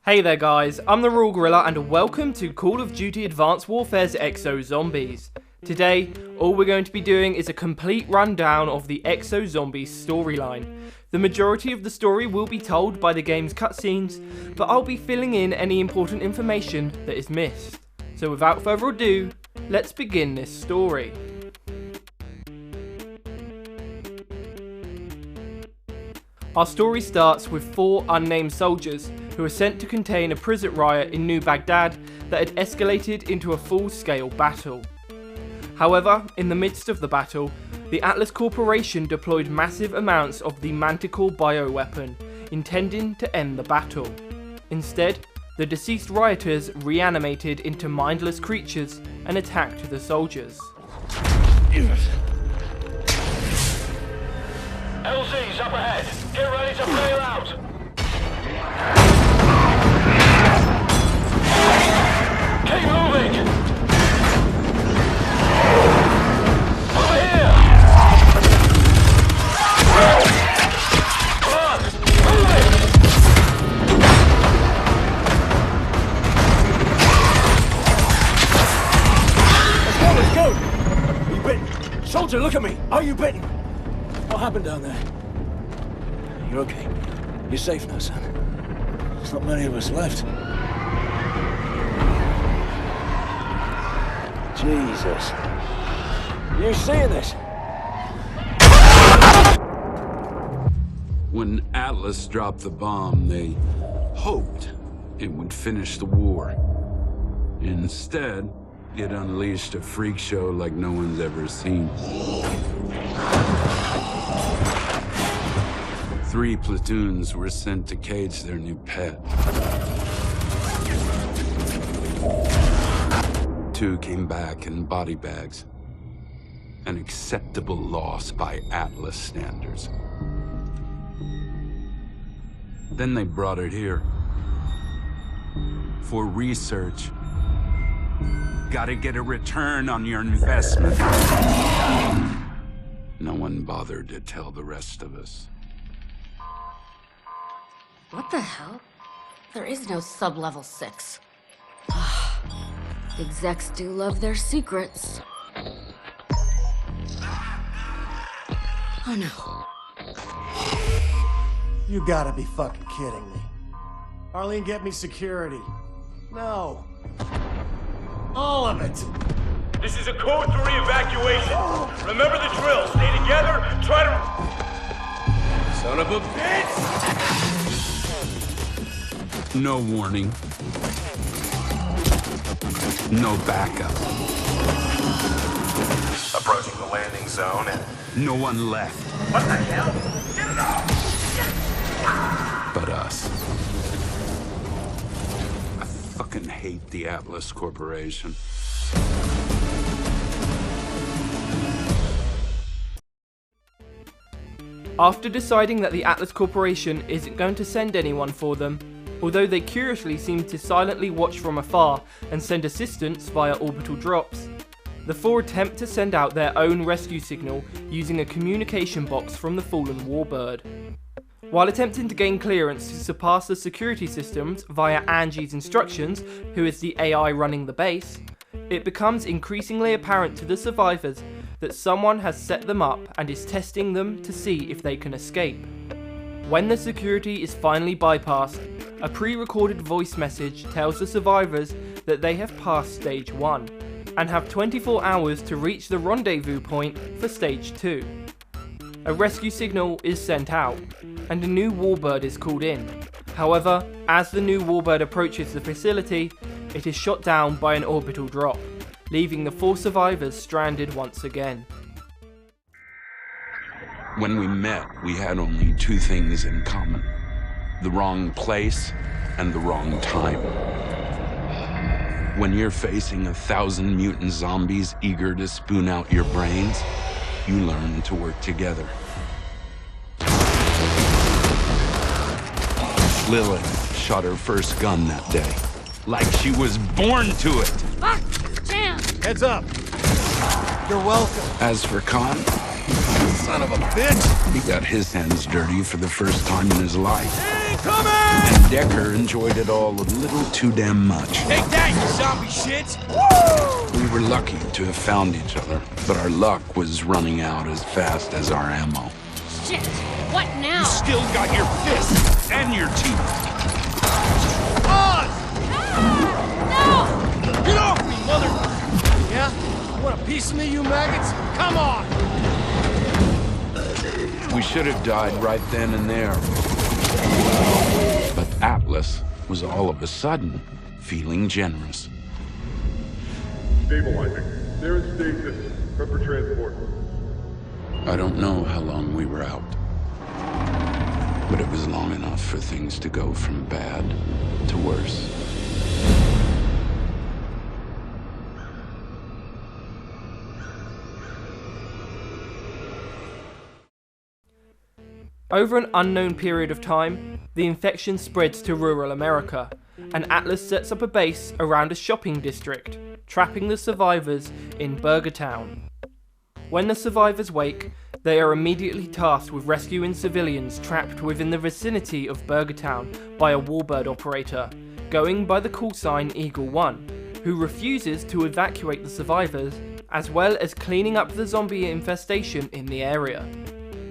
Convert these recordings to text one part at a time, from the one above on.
Hey there guys, I'm TheRoyalGorilla and welcome to Call of Duty Advanced Warfare's Exo Zombies. Today, all we're going to be doing is a complete rundown of the Exo Zombies storyline. The majority of the story will be told by the game's cutscenes, but I'll be filling in any important information that is missed. So without further ado, let's begin this story. Our story starts with 4 unnamed soldiers who are sent to contain a prison riot in New Baghdad that had escalated into a full-scale battle. However, in the midst of the battle, the Atlas Corporation deployed massive amounts of the Manticore bioweapon, intending to end the battle. Instead, the deceased rioters reanimated into mindless creatures and attacked the soldiers. LZ's up ahead. Get ready to clear out. Keep moving. Over here. Come on, move it. Let's go. Are you bitten? Soldier, look at me. Are you bitten? What happened down there? You're okay. You're safe now, son. There's not many of us left. Jesus. You seeing this? When Atlas dropped the bomb, they hoped it would finish the war. Instead, it unleashed a freak show like no one's ever seen. 3 platoons were sent to cage their new pet. 2 came back in body bags. An acceptable loss by Atlas standards. Then they brought it here. For research. Gotta get a return on your investment. No one bothered to tell the rest of us. What the hell? There is no sub-level 6. Execs do love their secrets. Oh no. You gotta be fucking kidding me. Arlene, get me security. No. All of it. This is a code 3 evacuation. Remember the drill. Stay together. Try to... Son of a bitch! No warning. No backup. Approaching the landing zone and... No one left. What the hell? Get it off! But us. I fucking hate the Atlas Corporation. After deciding that the Atlas Corporation isn't going to send anyone for them, although they curiously seem to silently watch from afar and send assistance via orbital drops, the 4 attempt to send out their own rescue signal using a communication box from the fallen warbird. While attempting to gain clearance to surpass the security systems via Angie's instructions, who is the AI running the base, it becomes increasingly apparent to the survivors that someone has set them up and is testing them to see if they can escape. When the security is finally bypassed, a pre-recorded voice message tells the survivors that they have passed stage 1 and have 24 hours to reach the rendezvous point for stage 2. A rescue signal is sent out, and a new warbird is called in. However, as the new warbird approaches the facility, it is shot down by an orbital drop, leaving the 4 survivors stranded once again. When we met, we had only 2 things in common. The wrong place and the wrong time. When you're facing 1,000 mutant zombies eager to spoon out your brains, you learn to work together. Lilith shot her first gun that day, like she was born to it. Fuck! Jam! Heads up. You're welcome. As for Khan, Son of a bitch. he got his hands dirty for the first time in his life. coming! And Decker enjoyed it all a little too damn much. Take that, you zombie shits! Woo! We were lucky to have found each other, but our luck was running out as fast as our ammo. Shit! What now? You still got your fists and your teeth. Oz! No! Get off me, mother! Yeah? You want a piece of me, you maggots? Come on! We should have died right then and there. But Atlas was all of a sudden feeling generous. Stabilizing. They're in stasis. Prep for transport. I don't know how long we were out, but it was long enough for things to go from bad to worse. Over an unknown period of time, the infection spreads to rural America, and Atlas sets up a base around a shopping district, trapping the survivors in Burgertown. When the survivors wake, they are immediately tasked with rescuing civilians trapped within the vicinity of Burgertown by a warbird operator, going by the call sign Eagle 1, who refuses to evacuate the survivors, as well as cleaning up the zombie infestation in the area.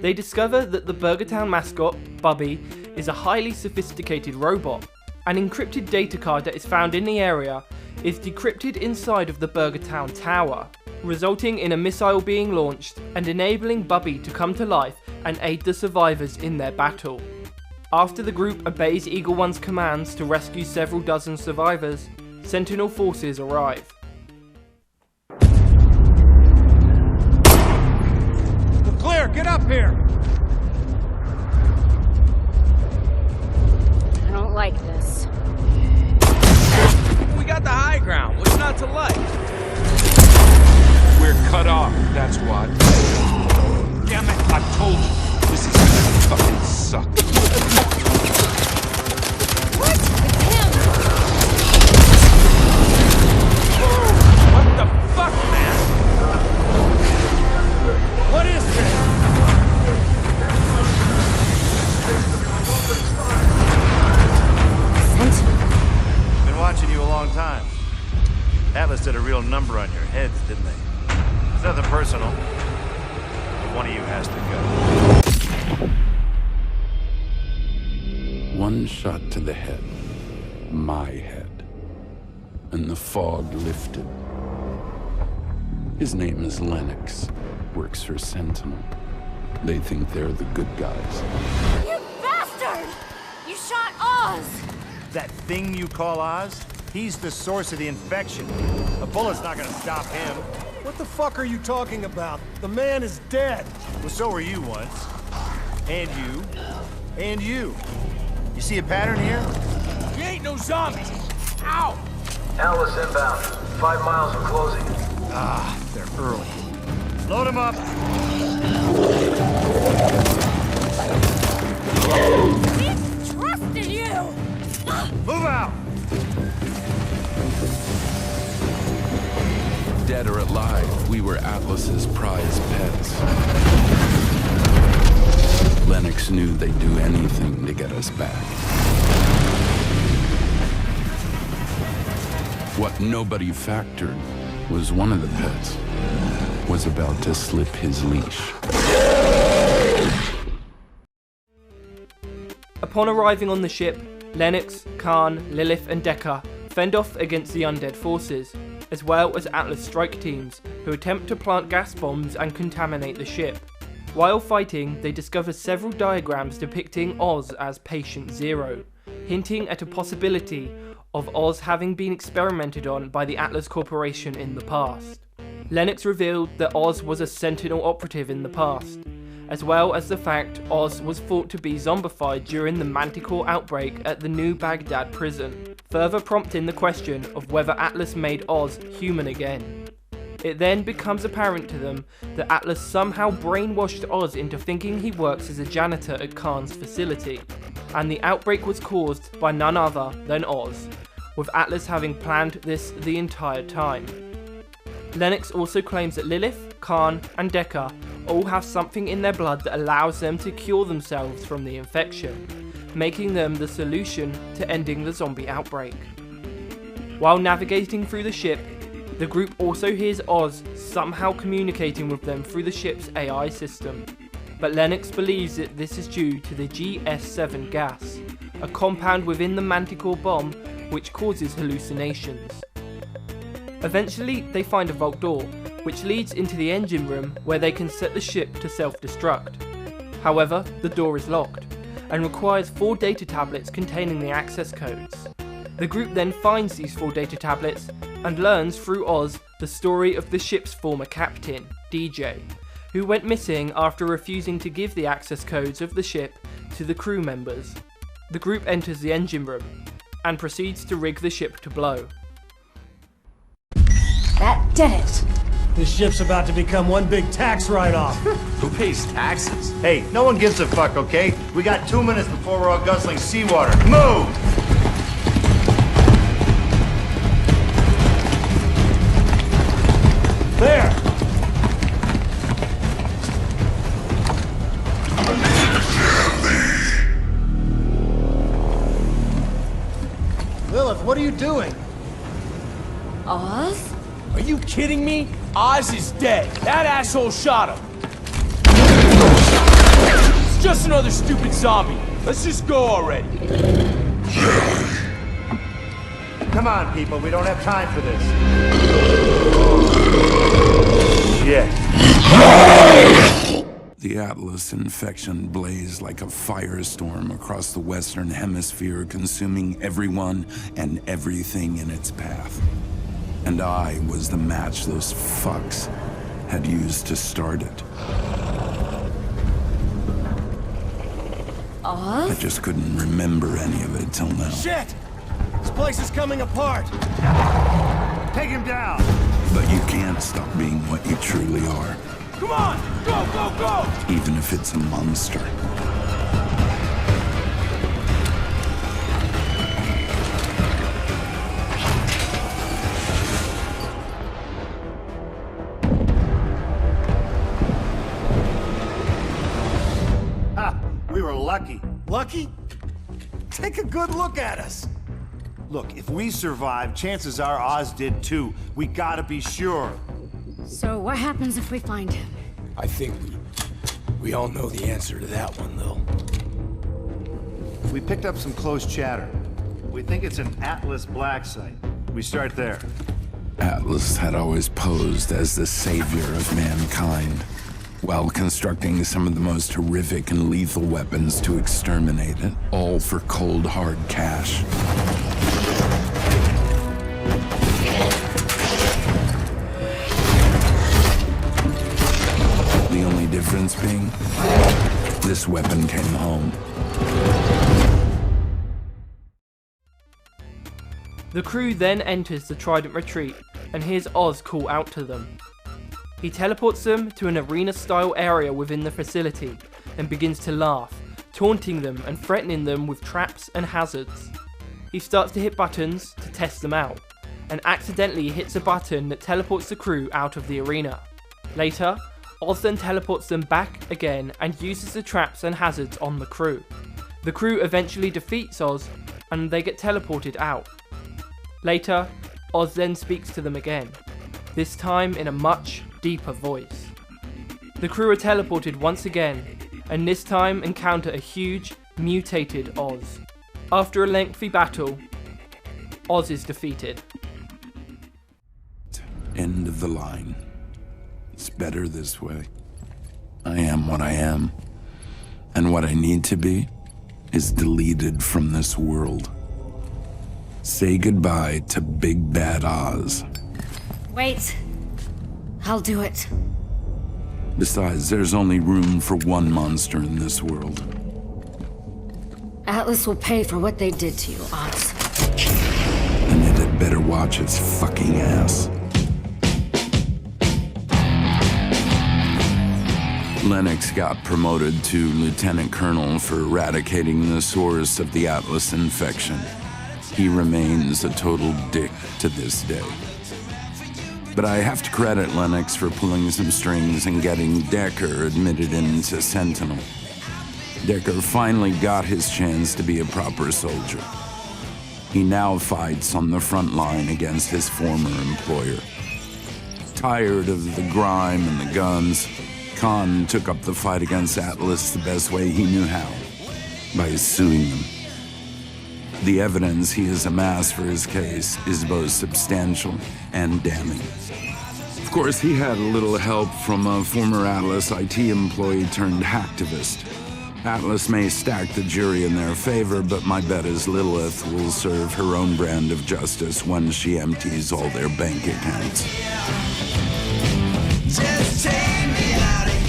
They discover that the Burgertown mascot, Bubby, is a highly sophisticated robot. An encrypted data card that is found in the area is decrypted inside of the Burgertown tower, resulting in a missile being launched and enabling Bubby to come to life and aid the survivors in their battle. After the group obeys Eagle 1's commands to rescue several dozen survivors, Sentinel forces arrive. Clear, get up here! I don't like this. We got the high ground. What's not to like? We're cut off, that's what. Damn it, I told you. This is gonna fucking suck. What? It's him! What the fuck, man? What is this? Been watching you a long time. Atlas did a real number on your heads, didn't they? It's nothing personal. But one of you has to go. One shot to the head. My head. And the fog lifted. His name is Lennox. Works for Sentinel. They think they're the good guys. You bastard! You shot Oz! That thing you call Oz? He's the source of the infection. A bullet's not gonna stop him. What the fuck are you talking about? The man is dead. Well, so were you once. And you. And you. You see a pattern here? We ain't no zombies. Ow! Atlas inbound. 5 miles of closing. Ah, they're early. Load him up. We trusted you! Move out! Dead or alive, we were Atlas's prized pets. Lennox knew they'd do anything to get us back. What nobody factored was one of the pets was about to slip his leash. Upon arriving on the ship, Lennox, Khan, Lilith and Decker fend off against the undead forces, as well as Atlas strike teams, who attempt to plant gas bombs and contaminate the ship. While fighting, they discover several diagrams depicting Oz as Patient Zero, hinting at a possibility of Oz having been experimented on by the Atlas Corporation in the past. Lennox revealed that Oz was a Sentinel operative in the past, as well as the fact Oz was thought to be zombified during the Manticore outbreak at the New Baghdad prison, further prompting the question of whether Atlas made Oz human again. It then becomes apparent to them that Atlas somehow brainwashed Oz into thinking he works as a janitor at Khan's facility, and the outbreak was caused by none other than Oz, with Atlas having planned this the entire time. Lennox also claims that Lilith, Khan, and Decker all have something in their blood that allows them to cure themselves from the infection, making them the solution to ending the zombie outbreak. While navigating through the ship, the group also hears Oz somehow communicating with them through the ship's AI system, but Lennox believes that this is due to the GS7 gas, a compound within the Manticore bomb which causes hallucinations. Eventually, they find a vault door, which leads into the engine room where they can set the ship to self-destruct. However, the door is locked, and requires 4 data tablets containing the access codes. The group then finds these 4 data tablets and learns through Oz the story of the ship's former captain, DJ, who went missing after refusing to give the access codes of the ship to the crew members. The group enters the engine room and proceeds to rig the ship to blow. That did it. This ship's about to become one big tax write-off. Who pays taxes? Hey, no one gives a fuck, okay? We got 2 minutes before we're all guzzling seawater. Move! There! Lilith, what are you doing? Oz? Are you kidding me? Oz is dead. That asshole shot him. It's just another stupid zombie. Let's just go already. Come on, people, we don't have time for this. Shit. The Atlas infection blazed like a firestorm across the Western Hemisphere, consuming everyone and everything in its path. And I was the match those fucks had used to start it. Oz? I just couldn't remember any of it till now. Shit! This place is coming apart. Take him down! But you can't stop being what you truly are, Come on! Go, go, go! even if it's a monster. Ha! We were lucky. Lucky? Take a good look at us. Look, if we survive, chances are Oz did too. We gotta be sure. So what happens if we find him? I think we all know the answer to that one, though. We picked up some close chatter. We think it's an Atlas black site. We start there. Atlas had always posed as the savior of mankind, while constructing some of the most horrific and lethal weapons to exterminate it, all for cold, hard cash. The only difference being, this weapon came home. The crew then enters the Trident retreat and hears Oz call out to them. He teleports them to an arena-style area within the facility and begins to laugh, taunting them and threatening them with traps and hazards. He starts to hit buttons to test them out, and accidentally hits a button that teleports the crew out of the arena. Later, Oz then teleports them back again and uses the traps and hazards on the crew. The crew eventually defeats Oz and they get teleported out. Later, Oz then speaks to them again, this time in a much deeper voice. The crew are teleported once again, and this time encounter a huge, mutated Oz. After a lengthy battle, Oz is defeated. End of the line. It's better this way. I am what I am, and what I need to be is deleted from this world. Say goodbye to Big Bad Oz. Wait. I'll do it. Besides, there's only room for one monster in this world. Atlas will pay for what they did to you, Oz. And it had better watch its fucking ass. Lennox got promoted to Lieutenant Colonel for eradicating the source of the Atlas infection. He remains a total dick to this day. But I have to credit Lennox for pulling some strings and getting Decker admitted into Sentinel. Decker finally got his chance to be a proper soldier. He now fights on the front line against his former employer. Tired of the grime and the guns, Khan took up the fight against Atlas the best way he knew how, by suing them. The evidence he has amassed for his case is both substantial and damning. Of course, he had a little help from a former Atlas IT employee turned hacktivist. Atlas may stack the jury in their favor, but my bet is Lilith will serve her own brand of justice once she empties all their bank accounts. Just take me out of here.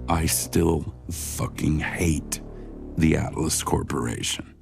I still fucking hate the Atlas Corporation.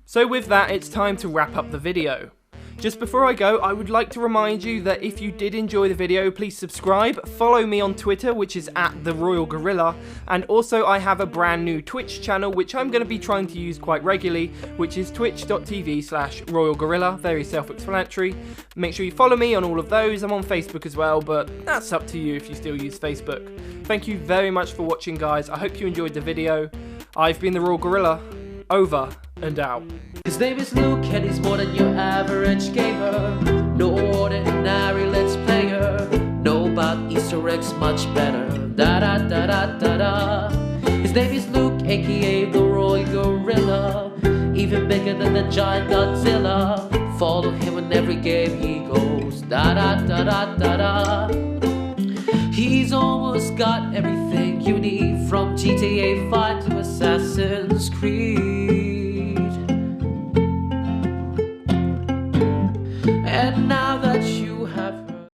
So with that, it's time to wrap up the video. Just before I go, I would like to remind you that if you did enjoy the video, please subscribe, follow me on Twitter, which is @TheRoyalGorilla, and also I have a brand new Twitch channel, which I'm going to be trying to use quite regularly, which is twitch.tv/RoyalGorilla, very self-explanatory. Make sure you follow me on all of those. I'm on Facebook as well, but that's up to you if you still use Facebook. Thank you very much for watching, guys. I hope you enjoyed the video. I've been TheRoyalGorilla. Over and out. His name is Luke and he's more than your average gamer. No ordinary let's player. Know about Easter eggs much better. Da da da da da da. His name is Luke, aka TheRoyalGorilla. Even bigger than the giant Godzilla. Follow him in every game he goes. Da da da da da da. He's almost got everything you need, from GTA 5 to Assassin's Creed. And now